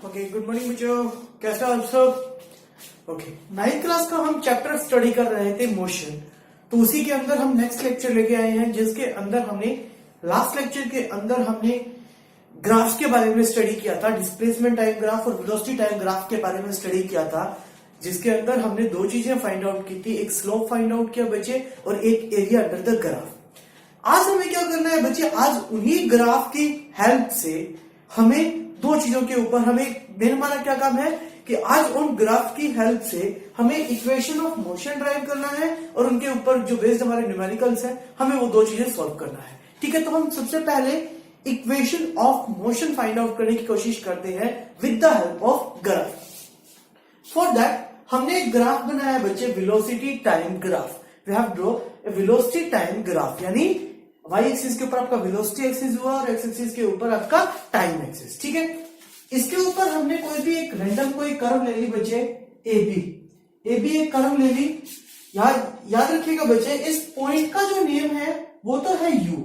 Okay, good morning बच्चों, कैसे हो आप सब। ओके, 9th क्लास का हम चैप्टर स्टडी कर रहे थे मोशन। तो उसी के अंदर हम नेक्स्ट लेक्चर लेके आए हैं, जिसके अंदर हमने लास्ट लेक्चर के अंदर हमने ग्राफ्स के बारे में स्टडी किया था। डिस्प्लेसमेंट टाइम ग्राफ और वेलोसिटी टाइम ग्राफ के बारे में स्टडी किया था, जिसके अंदर हमने दो चीजें फाइंड आउट की थी, एक स्लोप फाइंड आउट किया बच्चे और एक एरिया अंडर द ग्राफ। आज हमें क्या करना है बच्चे, आज उन्हीं ग्राफ की हेल्प से हमें दो चीजों के ऊपर मेन हमारा क्या काम है कि आज उन ग्राफ की हेल्प से हमें इक्वेशन ऑफ मोशन ड्राइव करना है और उनके ऊपर जो बेस्ड हमारे न्यूमेरिकल्स है हमें वो दो चीजें सॉल्व करना है। ठीक है, तो हम सबसे पहले equation of motion find out करने की कोशिश करते हैं with the help of graph. For that हमने एक ग्राफ बनाया बच्चे, velocity time graph. We have draw a velocity time graph, यानी y एक्सिस के ऊपर आपका वेलोसिटी एक्सिस हुआ और x एक्सिस के ऊपर आपका टाइम एक्सिस। ठीक है, इसके ऊपर हमने कोई भी एक रैंडम कोई कर्व ले ली बच्चे, AB एक कर्व ले ली। याद रखिएगा बच्चे, इस पॉइंट का जो नेम है वो तो है u,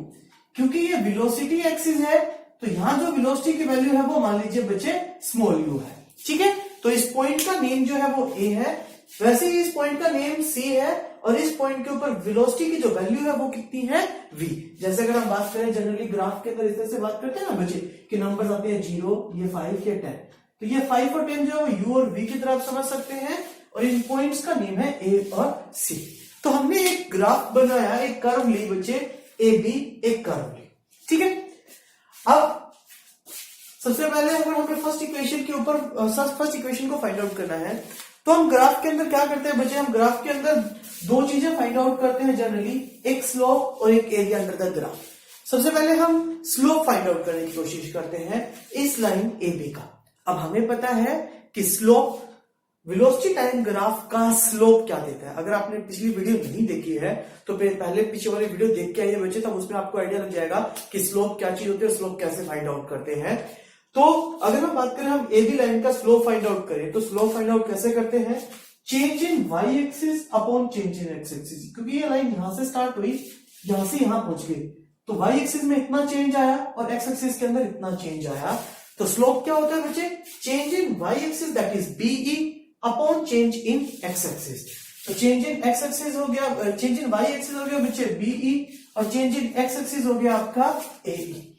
क्योंकि ये वेलोसिटी एक्सिस है तो यहां जो वेलोसिटी की वैल्यू है वो मान लीजिए बच्चे स्मॉल u है। ठीक है, तो इस पॉइंट का नेम जो है वो a है, वैसे ही इस पॉइंट का नेम c है और इस पॉइंट के ऊपर वेलोसिटी की जो वैल्यू है वो कितनी है v। जैसे अगर हम बात करें जनरली ग्राफ के अंदर इस तरह से बात करते हैं ना बच्चे कि नंबर्स आते हैं 0, ये 5, ये 10, तो ये 5 और 10 जो है u और v की तरफ समझ सकते हैं और इन पॉइंट्स का नेम है a और c। तो हमने एक ग्राफ बनाया, एक कर्व ली बच्चे AB, एक कर्व ली। ठीक है, अब सबसे पहले अगर हमें फर्स्ट इक्वेशन के ऊपर फर्स्ट इक्वेशन को फाइंड आउट करना है तो हम ग्राफ के अंदर क्या करते हैं बच्चे, हम ग्राफ के अंदर दो चीजें फाइंड आउट करते हैं जनरली, एक स्लोप और एक एरिया अंडर द ग्राफ। सबसे पहले हम स्लोप फाइंड आउट करने की कोशिश करते हैं इस लाइन AB का। अब हमें पता है कि स्लोप वेलोसिटी टाइम ग्राफ का स्लोप क्या देता है। अगर आपने पिछली वीडियो नहीं देखी है तो पहले पीछे वाली वीडियो देख के आइए बच्चे, तब उसमें आपको आइडिया लग जाएगा कि स्लोप क्या चीज होती है, स्लोप कैसे फाइंड आउट करते हैं। तो अगर हम बात करें, हम AB लाइन का स्लोप फाइंड आउट करें तो स्लोप फाइंड आउट कैसे करते हैं, change in y axis upon change in x axis. क्योंकि ये लाइन यहां से स्टार्ट हुई, यहां से यहां पहुंच गई, तो y एक्सिस में इतना चेंज आया और x एक्सिस के अंदर इतना चेंज आया। तो स्लोप क्या होता है बच्चे, change in y axis that is BE upon change in x axis. तो चेंज इन x एक्सिस हो गया, चेंज इन y एक्सिस हो गया बच्चे BE और चेंज इन x एक्सिस हो गया आपका AE।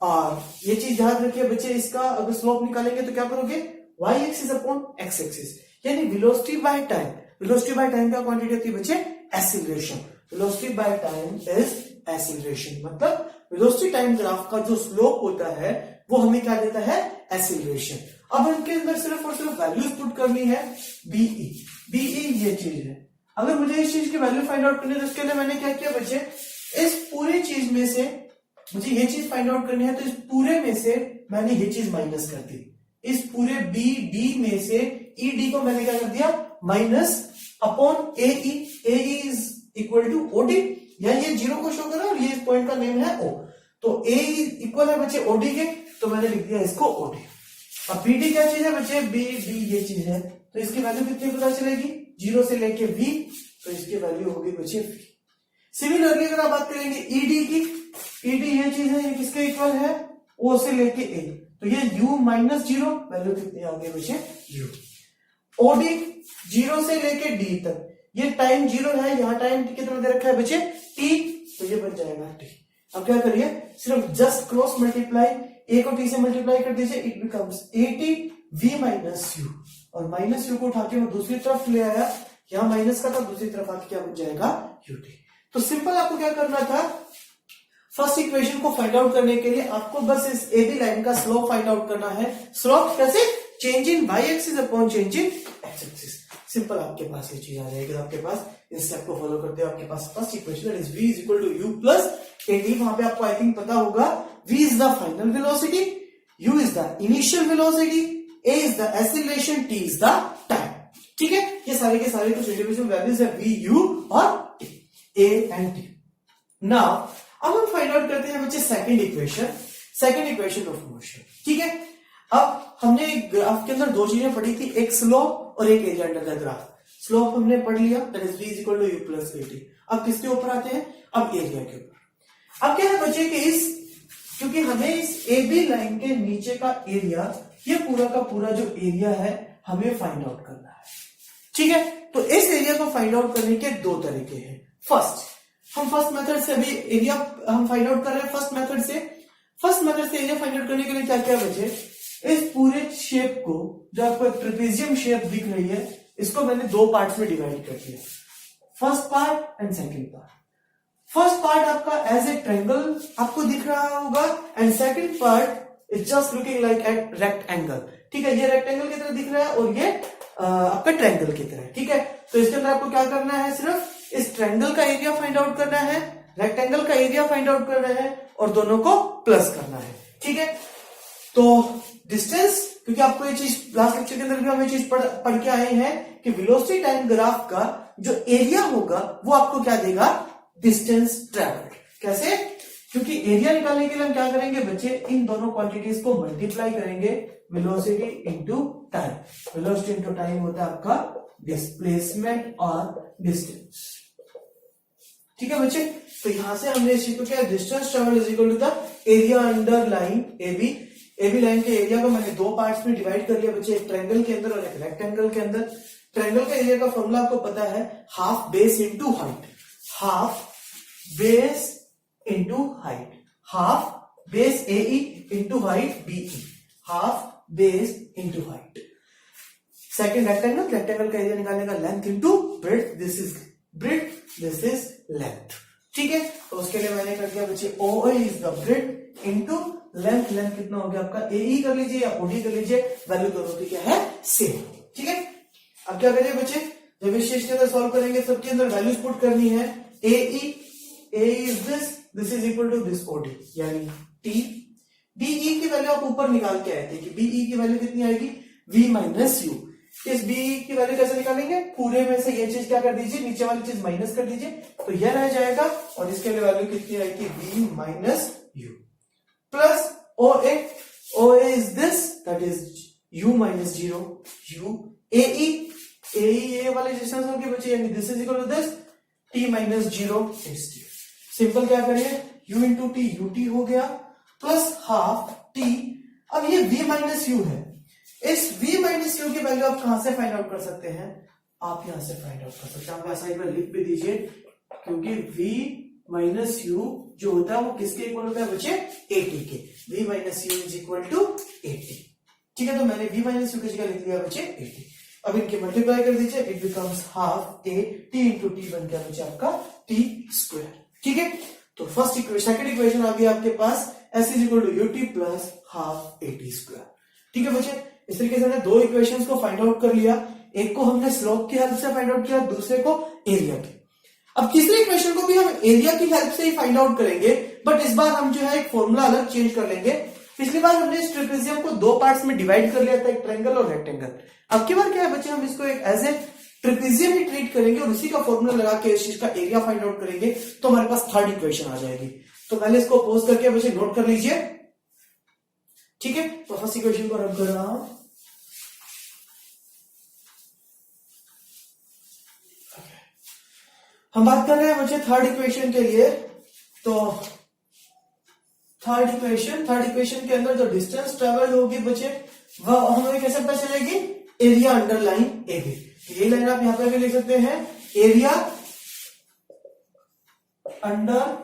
और ये चीज याद रखिए बच्चे, इसका अगर स्लोप निकालेंगे तो क्या करोगे, y axis upon x axis, यानी velocity by time. Velocity by time क्या क्वांटिटी होती है बच्चे, acceleration. Velocity by time is acceleration, मतलब वेलोसिटी टाइम ग्राफ का जो स्लोप होता है वो हमें क्या देता है, एक्सीलरेशन। अब इनके अंदर सिर्फ और सिर्फ वैल्यूज पुट करनी है, BE ये चीज है। अगर मुझे इस चीज की वैल्यू फाइंड आउट करनी है तो इसके लिए मैंने क्या किया बच्चे, इस पूरी चीज में से मुझे ये चीज फाइंड आउट करनी है तो इस पूरे में से मैंने ये चीज माइनस कर दी। इस पूरे BD में से ED को मैंने क्या कर दिया, minus upon AE। AE is equal to OD, या ये 0 को शो कर रहा है और ये इस पॉइंट का नेम है O। तो AE इक्वल है बच्चे OD के, तो मैंने लिख दिया इसको OD। अब BD क्या चीज है बच्चे, BD ये चीज है, तो इसकी वैल्यू कितनी पता चलेगी, 0 से लेके V, तो इसकी वैल्यू होगी बच्चे V। सिमिलरली अगर आप बात करेंगे ED की, ED ये चीज है, ये किसके इक्वल है, O से लेके A, तो ये U माइनस 0, वैल्यू कितनी आ गई बच्चे U। OD 0 से लेके D तक, ये टाइम 0 है, यहाँ टाइम कितना दे रखा है बच्चे T, तो ये बन जाएगा T। अब क्या करिए, सिर्फ जस्ट क्रॉस मल्टीप्लाई, A को T से मल्टीप्लाई कर दीजिए, it becomes 80 V minus U, और माइनस U को उठा के वो दूसरी तरफ ले आया, यहाँ माइनस का था, दूसरी तरफ आके क्या बन जाएगा UT। तो सिंपल आपको क्या करना था, फर्स्ट इक्वेशन को फाइंड आउट करने के लिए आपको बस इस AB लाइन का स्लोप फाइंड आउट करना है। स्लोप कैसे, change in y axis upon change in x axis. Simple आपके पास ये चीज आ जाएगी। आपके पास इस स्टेप को फॉलो करते हो, आपके पास first equation that is v is equal to u plus AD। वहां पे आपको आई थिंक पता होगा, v is the final velocity, u is the initial velocity, a is the acceleration, t is the time. ठीक है, ये सारे के सारे कुछ इंडिविजुअल वैल्यूज है v, u और A एंड T। नाउ अब हम फाइंड आउट करते हैं बच्चे सेकंड इक्वेशन ऑफ मोशन। ठीक है, अब हमने ग्राफ के अंदर दो चीजें पढ़ी थी, एक स्लोप और एक area under the graph. Slope हमने पढ़ लिया, that is v is equal to u plus AT। अब किसके ऊपर आते हैं, अब एरिया के ऊपर। अब क्या है बच्चे कि क्योंकि हमें इस AB लाइन के नीचे का एरिया ये पूरा का पूरा जो एरिया है हमें फाइंड आउट करना है। ठीक है, तो इस एरिया को फाइंड आउट करने के दो तरीके हैं। हम फर्स्ट मेथड से अभी एरिया हम फाइंड आउट कर रहे हैं फर्स्ट मेथड से एरिया फाइंड आउट करने के लिए क्या क्या बचे, इस पूरे शेप को जो आपको एक ट्रेपेजियम शेप दिख रही है इसको मैंने दो पार्ट्स में डिवाइड कर दिया, first part and second part. First part आपका एज ए ट्रायंगल आपको दिख रहा होगा and second part is just looking like at rectangle. ठीक है, ये रेक्टेंगल की तरह दिख रहा है और ये आपका ट्रायंगल की तरह। ठीक है, तो इसके अंदर आपको क्या करना है, सिर्फ इस ट्रायंगल का एरिया फाइंड आउट करना है, रेक्टेंगल का एरिया फाइंड आउट करना है और दोनों को प्लस करना है। ठीक है, तो डिस्टेंस, क्योंकि आपको ये चीज लास्ट लेक्चर के अंदर भी हम ये चीज पढ़ के आए हैं कि वेलोसिटी टाइम ग्राफ का जो एरिया होगा वो आपको क्या देगा, डिस्टेंस ट्रेवल्ड। कैसे, क्योंकि एरिया निकालने के लिए हम क्या करेंगे बच्चे, इन दोनों क्वांटिटीज को मल्टीप्लाई करेंगे, velocity into time. Velocity into time होता है आपका डिस्प्लेसमेंट और डिस्टेंस। ठीक है बच्चे, तो यहां से हमने इस चीज को क्या, distance travelled is equal to the area under line AB line के एरिया को मैंने दो पार्ट्स में डिवाइड कर लिया बच्चे, एक ट्रायंगल के अंदर और एक रेक्टेंगल के अंदर। ट्रायंगल का एरिया का फॉर्मूला आपको पता है, half base into height, half base into height, half base AE into height BE, half base into height. Second rectangle का एरिया निकालने का length into breadth, this is breadth, this is length. ठीक है, तो उसके लिए मैंने कर दिया बच्चे OA is the breadth into length कितना हो गया आपका, AE कर लीजिए या OD कर लीजिए, वैल्यू दोनों की क्या है, सेम। ठीक है, अब क्या करिए बच्चे, जब इस चीज के अंदर सॉल्व करेंगे सबके अंदर वैल्यूज पुट करनी है। AE is this is equal to this OD यानी T। BE की वैल्यू आप ऊपर निकाल के आए थे कि BE की वैल्यू कितनी आएगी, V माइनस U। इस BE की वैल्यू कैसे निकालेंगे, पूरे में से ये चीज क्या कर दीजिए, नीचे वाली चीज माइनस कर दीजिए, तो यह रह जाएगा और इसके लिए वैल्यू कितनी आएगी, V minus U plus OA is this, that is U minus 0 U। AE वाले डिस्टेंस होगी बच्चे, यानी this is equal to this, T minus 0 is T। Simple क्या करिए, U इंटू टी UT हो गया प्लस हाफ T। अब ये V माइनस U है, इस V माइनस U की वैल्यू आप कहां से फाइंड आउट कर सकते हैं, आप यहां से फाइंड आउट कर सकते हैं। आप साइड में लिख भी दीजिए, क्योंकि V माइनस U जो होता है वो किसके इक्वल होता है बच्चे, 80 के। V minus U is equal to 80। ठीक है, तो मैंने V माइनस U की जगह लिख लिया बच्चे 80। अब इनके मल्टीप्लाई कर दीजिए, it becomes half A T into T बन गया बच्चे आपका T स्क्वायर। ठीक है, तो फर्स्ट इक्वेशन, सेकंड इक्वेशन आ गया आपके पास, S is equal to UT plus half AT square. ठीक है बच्चे, इस तरीके से हमने दो इक्वेशंस को फाइंड आउट कर लिया, एक को हमने स्लोप की हेल्प से फाइंड आउट किया, दूसरे को एरिया की। अब तीसरे इक्वेशन को भी हम एरिया की हेल्प से ही फाइंड आउट करेंगे, बट इस बार हम जो है एक फॉर्मूला अलग चेंज कर लेंगे। पिछली बार हमने इस ट्रेपेजियम को दो पार्ट्स में डिवाइड कर लिया था, एक ट्रायंगल और रेक्टेंगल। अब की बार क्या है बच्चे, हम इसको एक एज ए ट्रेपेजियम ही ट्रीट करेंगे और उसी का फॉर्मूला लगा के इस चीज का एरिया फाइंड आउट करेंगे, तो हमारे पास थर्ड इक्वेशन आ जाएगी। तो पहले इसको पोज करके बच्चे नोट कर लीजिए। ठीक है, तो फर्स्ट इक्वेशन को रब कर रहा हूं। हम बात कर रहे हैं बच्चे थर्ड इक्वेशन के लिए। तो थर्ड इक्वेशन के अंदर जो डिस्टेंस ट्रेवल होगी बच्चे, वह हमें कैसे पता चलेगी, एरिया अंडर लाइन AB। ये लाइन आप यहां पर भी लिख सकते हैं, area under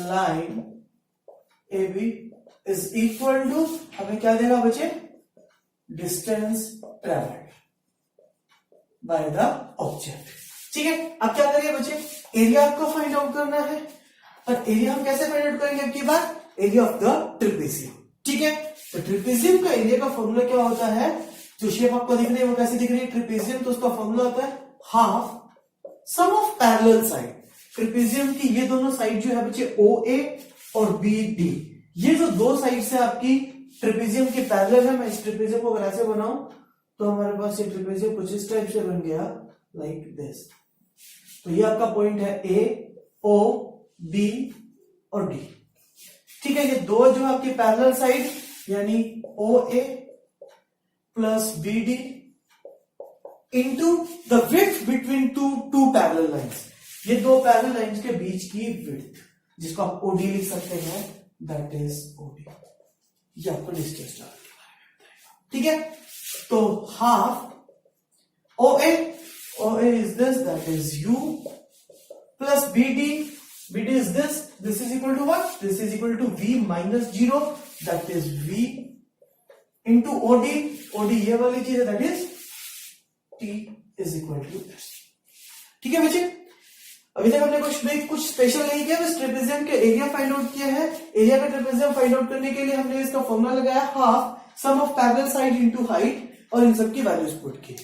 line AB is equal to, हमें क्या देगा बच्चे, distance travelled by the object. ठीक है, अब क्या करिए बच्चे, एरिया आपको फाइंड आउट करना है, और एरिया हम कैसे फाइंड आउट करेंगे, अब की बात एरिया ऑफ द ट्रेपेजियम। ठीक है, तो ट्रेपेजियम का एरिया का फॉर्मूला क्या होता है, जो शेप आपको दिख रही है वो कैसे दिख रही है ट्रेपेजियम, तो उसका फॉर्मूला होता है half sum of parallel side. Trapezium की ये दोनों साइड जो है बच्चे OA और BD, ये जो दो साइड है आपकी ट्रेपेजियम की पैरेलल है। मैं इस ट्रेपेजियम को अगर ऐसे बनाऊं तो हमारे पास ये ट्रेपेजियम कुछ इस टाइप से बन गया, लाइक दिस। तो ये आपका पॉइंट है A, O, B और D। ठीक है, ये दो जो आपकी पैरेलल साइड यानी OA plus BD into the width between two parallel lines, ये दो पैरेलल लाइंस के बीच की विड्थ, जिसको आप OD लिख सकते हैं, दैट इज OD। ये आपको डिस्टेंस चार्ज के बारे में बताएगा। ठीक है, तो half OA is this, that is U plus BD is this is equal to what? This is equal to V minus 0, that is V into OD ये वाली चीज है, that is T is equal to S। ठीक है बच्चे, अभी तक हमने कुछ स्पेशल नहीं किया, बस ट्रेपेजियम के एरिया फाइंड आउट किया है। एरिया का ट्रेपेजियम फाइंड आउट करने के लिए हमने इसका फॉर्मूला लगाया half sum of parallel side into height, और इन सब की वैल्यूज पुट की।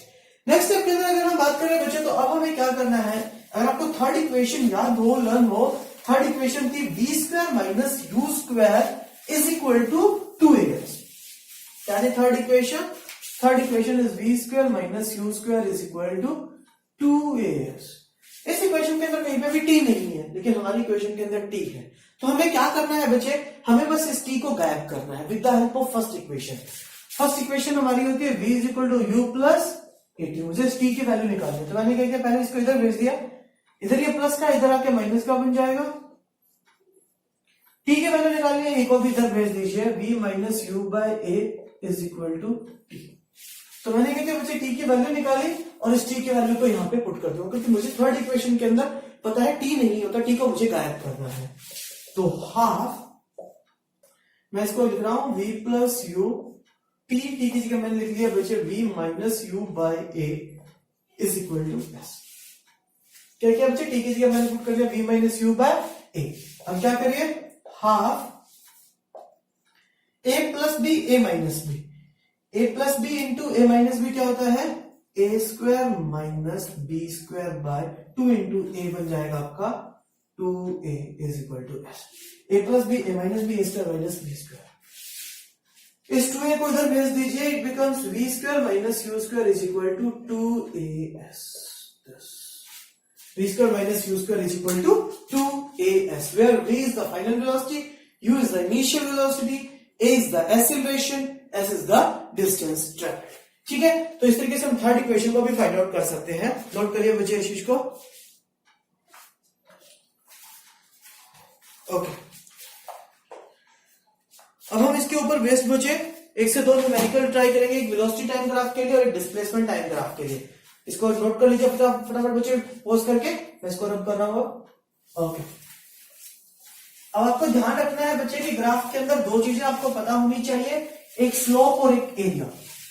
नेक्स्ट स्टेप के अंदर अगर हम बात करें बच्चे, तो अब हमें क्या करना है, अगर आपको थर्ड इक्वेशन याद हो, लर्न हो, थर्ड इक्वेशन थी v square minus u square is equal to 2as। क्या है third equation? Third equation is v square minus u square is equal to 2as। इस इक्वेशन के अंदर कहीं पे भी t नहीं है, लेकिन हमारी इक्वेशन के अंदर t है, तो हमें क्या करना है बच्चे, हमें बस इस t को गायब करना है with the help of first equation. First equation हमारी होती है v is equal to u plus 80। मुझे इस t की वैल्यू निकालनी है, तो मैंने क्या किया, पहले इसको इधर भेज दिया, इधर ये प्लस का इधर आके माइनस का बन जाएगा। t की वैल्यू निकालनी है, एक और भी इधर भेज दीजिए, v minus u by a is equal to t। तो मैंने क्या किया बच्चे, t की वैल्यू निकाली और इस t की वैल्यू को यहाँ पे पुट कर दूंगा, क्योंकि मुझे थर्ड इक्वेशन के अंदर पता है t नहीं होता, t को मुझे गायब करना है। तो हाफ मैं इसको लिख रहा हूं v प्लस यू, t की जगह मैंने लिख दिया बच्चे v minus u by a is equal to s। क्या किया बच्चे, t की जगह मैंने पुट कर दिया v minus u by a। अब क्या करिए, half a plus b a minus b, a plus b into a minus b क्या होता है, a square minus b square by 2 into a बन जाएगा आपका 2a is equal to s। A plus b a minus b, a square minus b square, इस 2a को इधर भेज दीजिए, it becomes v square minus u square is equal to 2as। v square minus u square is equal to 2as, where v is the final velocity, u is the initial velocity, a is the acceleration, s is the distance traveled। ठीक है, तो इस तरीके से हम third equation को भी find out कर सकते हैं। नोट करिए बच्चे इस चीज को। ओके, अब हम इसके ऊपर बेस्ड बचे एक से दो न्यूमेरिकल ट्राई करेंगे, एक वेलोसिटी टाइम ग्राफ के लिए और एक डिस्प्लेसमेंट टाइम ग्राफ के लिए। इसको नोट कर लीजिए फटाफट बच्चे, पोज करके मैं इसको रब कर रहा हूं। ओके, अब आपको ध्यान रखना है बच्चे कि ग्राफ के अंदर दो चीजें आपको पता होनी चाहिए, एक स्लोप और एक एरिया।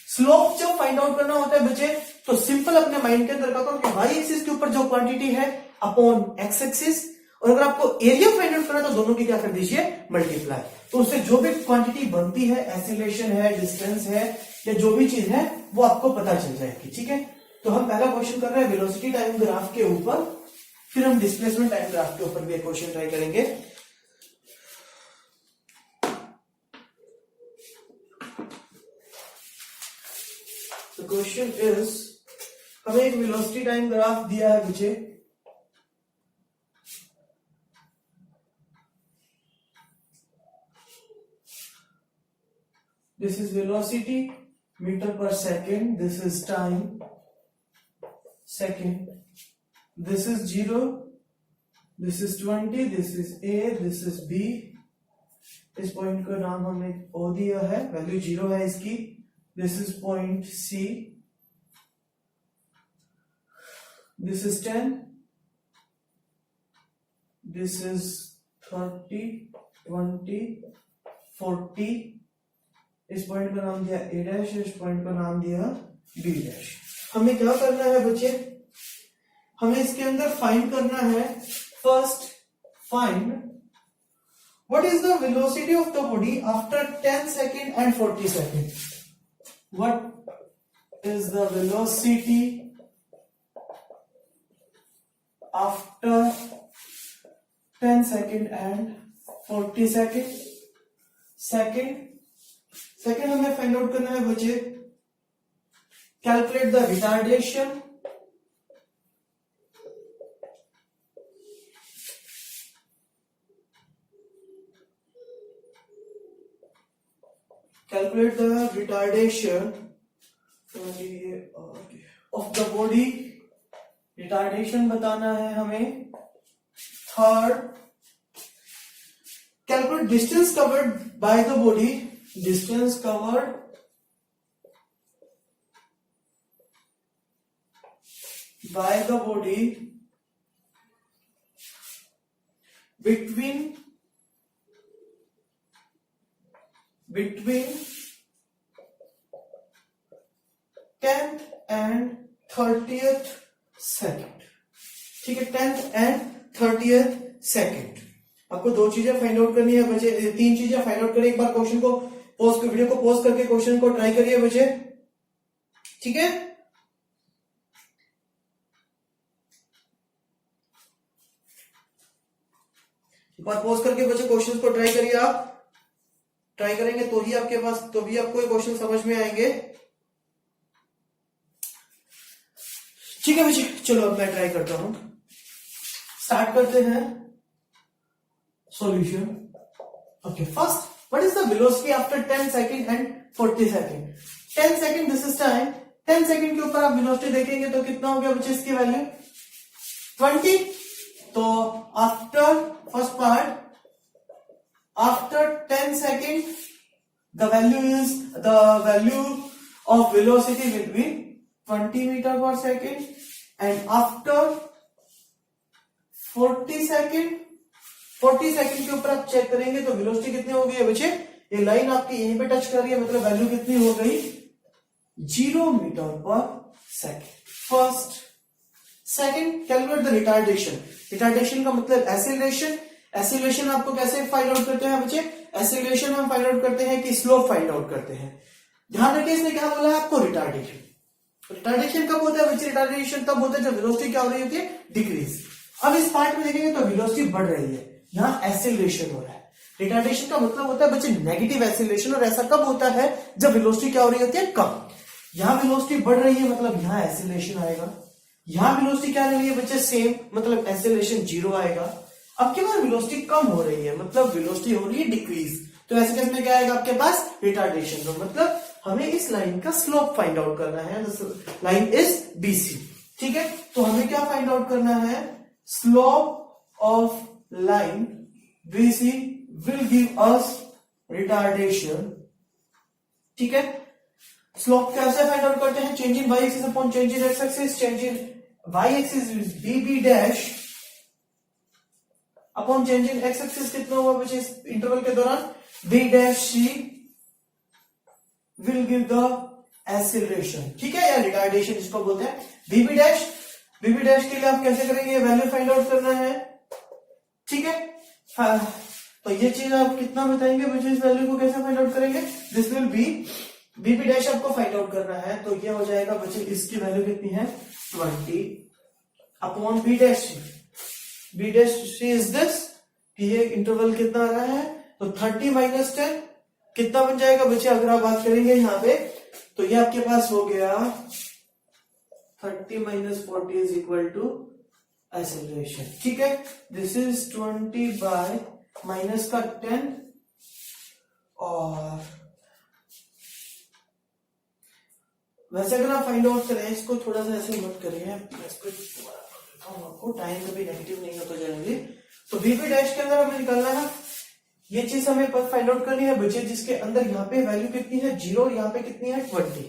स्लोप जब फाइंड आउट करना होता है बच्चे, तो सिंपल अपने माइंड के अंदर रखो कि वाई एक्सिस के ऊपर जो क्वांटिटी है अपॉन एक्स एक्सिस, और अगर आपको एरिया फाइंड आउट करना है तो दोनों की क्या कर दीजिए, मल्टीप्लाई। तो उससे जो भी क्वांटिटी बनती है, एक्सीलरेशन है, डिस्टेंस है, या जो भी चीज है वो आपको पता चल जाएगी। ठीक है, तो हम पहला क्वेश्चन कर रहे हैं वेलोसिटी टाइम ग्राफ के ऊपर, फिर हम डिस्प्लेसमेंट टाइम ग्राफ के ऊपर भी एक क्वेश्चन ट्राई करेंगे। The question is, हमें एक वेलोसिटी टाइम ग्राफ दिया है मुझे, this is velocity meter per second, this is time second, this is 0, this is 20, this is A, this is B। इस पॉइंट का नाम हमने O दिया है, वैल्यू 0 है इसकी। This is point C, this is 10, this is 30, 20, 40। इस point का नाम दिया A डैश, इस पॉइंट का नाम दिया B डैश। हमें क्या करना है बच्चे, हमें इसके अंदर फाइंड करना है, first find what is the velocity of the body after 10 second and 40 second. What is the velocity after 10 second and 40 second? Second हमें फाइंड आउट करना है बच्चे, calculate the retardation, calculate the retardation of the body। Retardation बताना है हमें। Third, calculate distance covered by the body distance covered by the body between 10th and 30th second. ठीक है, 10th and 30th second. आपको दो चीजें find out करनी है बच्चे, तीन चीजें फाइंड आउट करिए। एक बार क्वेश्चन को पॉज, वीडियो को पॉज करके क्वेश्चन को ट्राई करिए बच्चे। ठीक है, एक बार पॉज करके बच्चे क्वेश्चन को ट्राई करिए। आप ट्राई करेंगे तो ही आपके पास, तो भी आपको ये क्वेश्चन समझ में आएंगे। ठीक है बच्चे, चलो अब मैं ट्राई करता हूं। स्टार्ट करते हैं solution. Okay, first, what is the velocity after 10 second and 40 second? 10 second this is time. 10 second के ऊपर आप वेलोसिटी देखेंगे तो कितना हो गया बच्चे इसकी वैल्यू 20। तो after first part, after 10 second the value of velocity will be 20 meter per second, and after 40 second के ऊपर आप चेक करेंगे तो वेलोसिटी कितनी हो गई है बच्चे? ये लाइन आपकी यहीं पे टच कर रही है, मतलब वैल्यू कितनी हो गई 0 मीटर पर second. First. Second, calculate the retardation. Retardation का मतलब एसिलेशन। एसिलेशन आपको कैसे फाइंड आउट करते हैं बच्चे? एसिलेशन हम फाइंड आउट करते हैं कि स्लोप फाइंड आउट करते हैं। ध्यान रखिए, इसने क्या बोला है आपको? रिटार्डेशन। रिटार्डेशन कब होता है बच्चे? रिटार्डेशन तब होता है जब वेलोसिटी क्या हो रही होती है? डिक्रीज। अब इस पार्ट में देखेंगे तो वेलोसिटी बढ़ रही है, यहाँ एसिलेशन हो रहा है। रिटार्डेशन का मतलब होता है बच्चे नेगेटिव एसिलेशन, और ऐसा कब होता है? जब वेलोसिटी क्या हो रही होती है? कम। यहाँ वेलोसिटी बढ़ रही है, मतलब यहाँ एसिलेशन आएगा। यहाँ वेलोसिटी क्या रही है बच्चे? सेम, मतलब एसिलेशन 0 आएगा। अब के बाद वेलोसिटी कम हो रही है, मतलब वेलोसिटी हो रही है डिक्रीज, तो ऐसे केस में क्या आएगा आपके पास? रिटार्डेशन। तो मतलब हमें इस लाइन का स्लोप फाइंड आउट करना है। Line is BC। ठीक है, तो हमें क्या फाइंड आउट करना है? Slope of line BC will give us retardation. ठीक है, स्लोप कैसे फाइंड आउट करते हैं? Change in y axis upon change in x axis. Change in y axis BB dash upon change in x axis कितना हुआ बच्चे इस interval के दौरान? B dash C will give the acceleration. ठीक है, या रिटार्डेशन जिसको बोलते हैं। BB डैश के लिए आप कैसे करेंगे? वैल्यू फाइंड आउट करना है। ठीक है, तो ये चीज आप कितना बताएंगे बच्चे? इस वैल्यू को कैसे फाइंड आउट करेंगे? This will be BB dash आपको फाइंड आउट करना है, तो ये हो जाएगा बच्चे, इसकी वैल्यू कितनी है? 20 upon B dash C। B dash C is this, ये इंटरवल कितना आ रहा है? तो 30 माइनस 10 कितना बन जाएगा बच्चे? अगर आप बात करेंगे यहाँ पे तो ये आपके पास हो गया 30 minus 40 is equal to acceleration. ठीक है, दिस इज 20 बाय माइनस का 10, और वैसे अगर आप फाइंड आउट करें, इसको थोड़ा सा ऐसे मत करिए, आपको टाइम कभी नेगेटिव नहीं होता जनरली। तो BB डैश के अंदर हमें निकालना है, ये चीज हमें फाइंड आउट करनी है बच्चे, जिसके अंदर यहाँ पे वैल्यू कितनी है 0 और यहाँ पे कितनी है 20।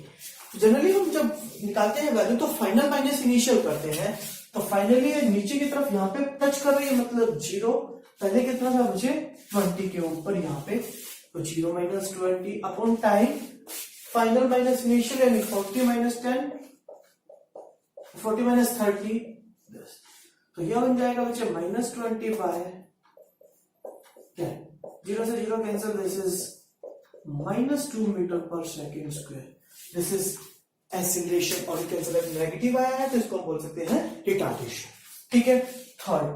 जनरली हम जब निकालते हैं वैल्यू तो फाइनल माइनस इनिशियल करते हैं, तो फाइनली नीचे की तरफ यहाँ पे टच कर रही है, मतलब 0। पहले कितना था बच्चे? 20 के ऊपर यहाँ पे, तो 0 minus 20 upon time final minus initial, यानी 40 माइनस 10, 40 माइनस 30, तो यह बन जाएगा बच्चे माइनस 20 बाय 10। 0 से 0 cancel, this is minus 2 metre पर second square. This is acceleration, और कैंसिल नेगेटिव आया है तो इसको हम बोल सकते हैं रिटार्डेशन। ठीक है, थर्ड,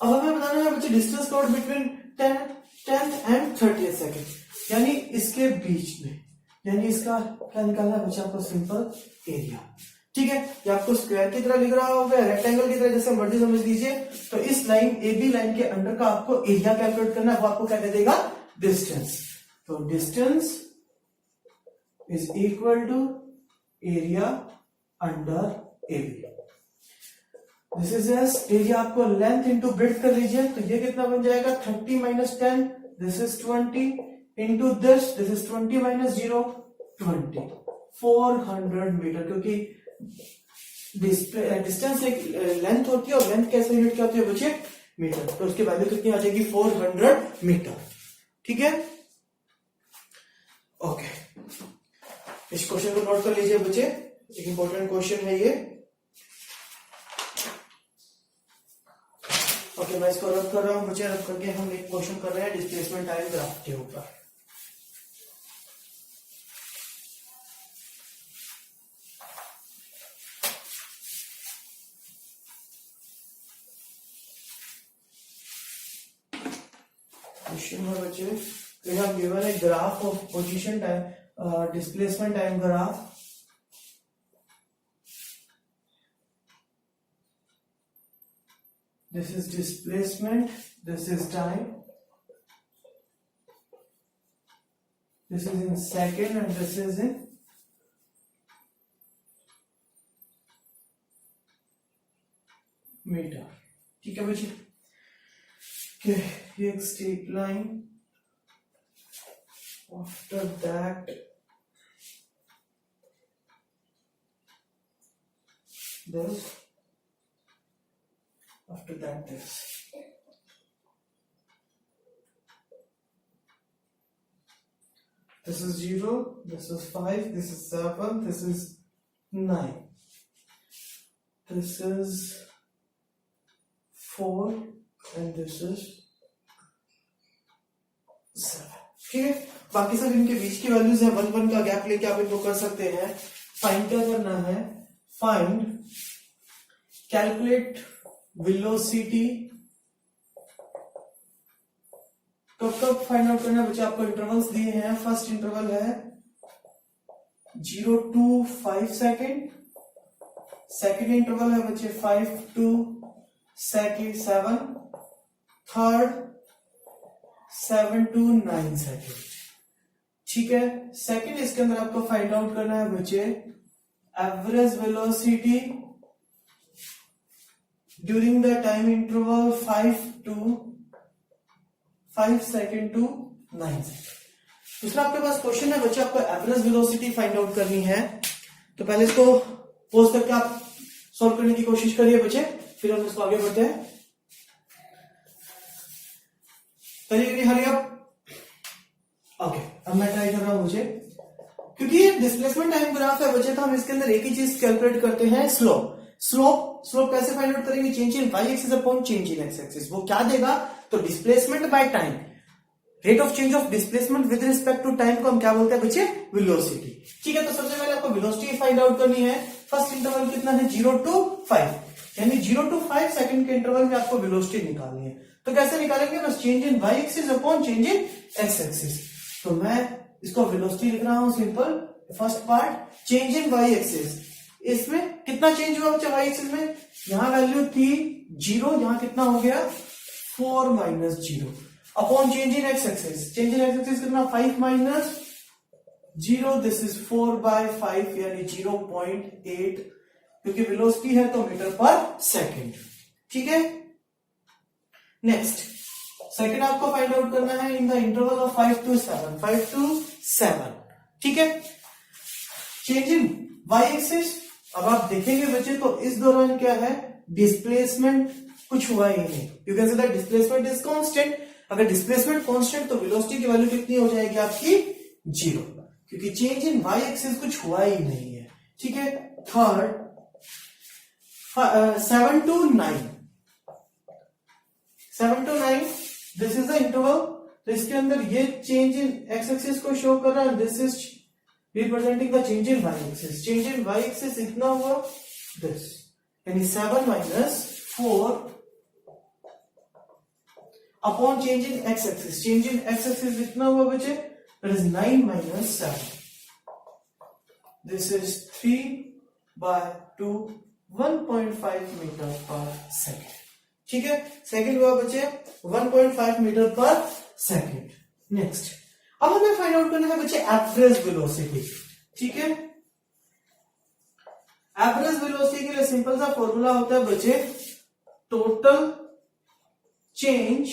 अब हमें बताना है बच्चे distance covered between 10th and 30th second, यानी इसके बीच में, यानी इसका क्या निकालना है बच्चे? आपको सिंपल एरिया। ठीक है, ये आपको स्क्वायर की तरह लिख रहा होगा, रेक्टेंगल की तरह, जैसे मर्जी समझ लीजिए। तो इस लाइन AB लाइन के अंडर का आपको एरिया कैलकुलेट करना है, वो आपको क्या दे देगा? डिस्टेंस। तो distance is equal to area under AB। This is yes area, आपको लेंथ इंटू ब्रेड्थ कर लीजिए, तो ये कितना बन जाएगा? 30 माइनस 10, this is 20 into this is 20 minus 0, 20, 400 metre, क्योंकि डिस्टेंस एक लेंथ होती है और लेंथ कैसे यूनिट क्या होती है बच्चे, मीटर, तो उसकी वैल्यू कितनी आ जाएगी 400 मीटर। ठीक है, ओके, इस क्वेश्चन को नोट कर लीजिए बच्चे, एक इंपॉर्टेंट क्वेश्चन है ये। ओके, मैं इसको रब कर रहा हूं बच्चे, रब करके हम एक क्वेश्चन कर रहे हैं डिस्प्लेसमेंट टाइम ग्राफ के ऊपर। क्वेश्चन है बच्चे, we have given a graph of position time, displacement time graph. This is displacement, this is time, this is in second and this is in metre. ठीक है बच्चे, ये एक straight line, after that this, after that this, this is 0, this is 5, this is 7, this is 9, this is 4 and this is 7। ठीक है, बाकी सब इनके बीच की वैल्यूज है, 1 1 का गैप लेके आप इनको कर सकते हैं। फाइंड क्या करना है, फाइंड कैलकुलेट वेलोसिटी, कब कब फाइंड आउट करना है बच्चे, आपको इंटरवल्स दिए हैं। फर्स्ट इंटरवल है 0 to 5 सेकेंड, सेकेंड इंटरवल है बच्चे 5 to 7, थर्ड 7 to 9 सेकेंड। ठीक है, सेकेंड इसके अंदर आपको फाइंड आउट करना है बच्चे average velocity during the time interval 5 second to 9 second. दूसरा आपके पास क्वेश्चन है बच्चे, आपको एवरेज वेलोसिटी फाइंड आउट करनी है, तो पहले इसको पोज करके आप सॉल्व करने की कोशिश करिए बच्चे, फिर हम इसको आगे बढ़ते हैं। करिए हरी आप। ओके, अब मैं ट्राई कर रहा हूं मुझे, क्योंकि ये डिस्प्लेसमेंट टाइम ग्राफ है बच्चे, तो हम इसके अंदर एक ही चीज कैलकुलेट करते हैं, स्लोप। स्लोप कैसे फाइंड आउट करेंगे, change in Y axis upon change in X axis. वो क्या देगा, तो displacement by time, rate of change of displacement with respect to time को हम क्या बोलते हैं बच्चे, वेलोसिटी। ठीक है, तो सबसे पहले आपको वेलोसिटी फाइंड आउट करनी है। फर्स्ट इंटरवल कितना है 0 to 5, यानी 0 to 5 सेकंड के इंटरवल में आपको वेलोसिटी निकालनी है। तो कैसे निकालेंगे, बस change in Y axis upon change in X axis. तो मैं इसको वेलोसिटी लिख रहा हूं simple, first part change in Y axis, इसमें कितना चेंज हुआ बच्चा वाई एक्सिस में, यहां वैल्यू थी 0, यहां कितना हो गया 4 minus 0 upon change in X axis. Change in X axis कितना 5 माइनस 0, दिस इज 4/5 यानी 0.8, क्योंकि वेलोसिटी है तो मीटर पर सेकेंड। ठीक है, नेक्स्ट सेकेंड आपको फाइंड आउट करना है in the interval of 5 to 7। ठीक है, चेंज इन वाई एक्सिस, अब आप देखेंगे बच्चे तो इस दौरान क्या है, डिस्प्लेसमेंट कुछ हुआ ही नहीं, you can say that displacement is constant. अगर डिस्प्लेसमेंट कांस्टेंट तो वेलोसिटी की वैल्यू कितनी हो जाएगी आपकी 0, क्योंकि चेंज इन वाई एक्सिस कुछ हुआ ही नहीं है। ठीक है, third 7 to 9, this is the interval, तो इसके अंदर ये चेंज इन एक्स एक्सिस को शो कर रहा है, this is representing the change in Y axis. Change in Y axis इतना हुआ दिस, यानी 7 minus 4 upon change in X axis. Change in X axis इतना हुआ बच्चे, that is 9 minus 7, this is 3/2, 1.5 metre पर सेकेंड। ठीक है, सेकेंड हुआ बच्चे 1.5 मीटर पर सेकेंड। नेक्स्ट अब हमें फाइंड आउट करना है बच्चे एवरेज वेलोसिटी। ठीक है, एवरेज वेलोसिटी के लिए सिंपल सा फॉर्मूला होता है बच्चे, total change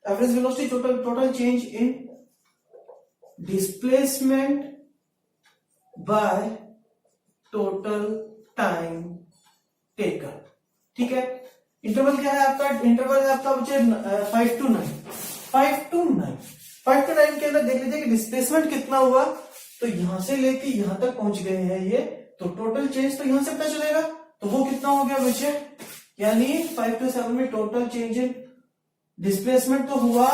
average velocity total change in displacement by total time taken. ठीक है, इंटरवल क्या है आपका? इंटरवल है आपका बच्चे 5 to 9। 5 to 9 के अंदर देख लीजिए कि डिस्प्लेसमेंट कितना हुआ, तो यहां से लेके यहां तक पहुंच गए हैं ये, तो टोटल चेंज तो यहां से पता चलेगा, तो वो कितना हो गया बच्चे, यानी 5 to 7 में टोटल चेंज इन डिस्प्लेसमेंट तो हुआ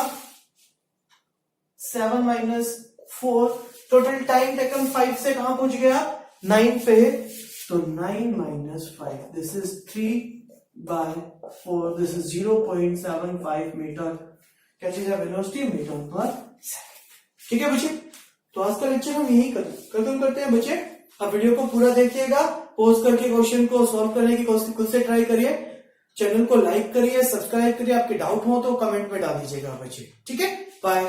7 minus 4। टोटल टाइम टेकन 5 से कहां पहुंच गया? 9 पे, तो 9 minus 5, this is 3/4, this is 0.75 metre. क्या चीज है? वेलोसिटी मीटर पर सेकंड। ठीक है बच्चे, तो आज का लेक्चर हम यही खत्म करते हैं बच्चे। आप वीडियो को पूरा देखिएगा, पॉज करके क्वेश्चन को सॉल्व करने की कोशिश खुद से ट्राई करिए। चैनल को लाइक करिए, सब्सक्राइब करिए, आपके डाउट हो तो कमेंट में डाल दीजिएगा बच्चे। ठीक है, बाय।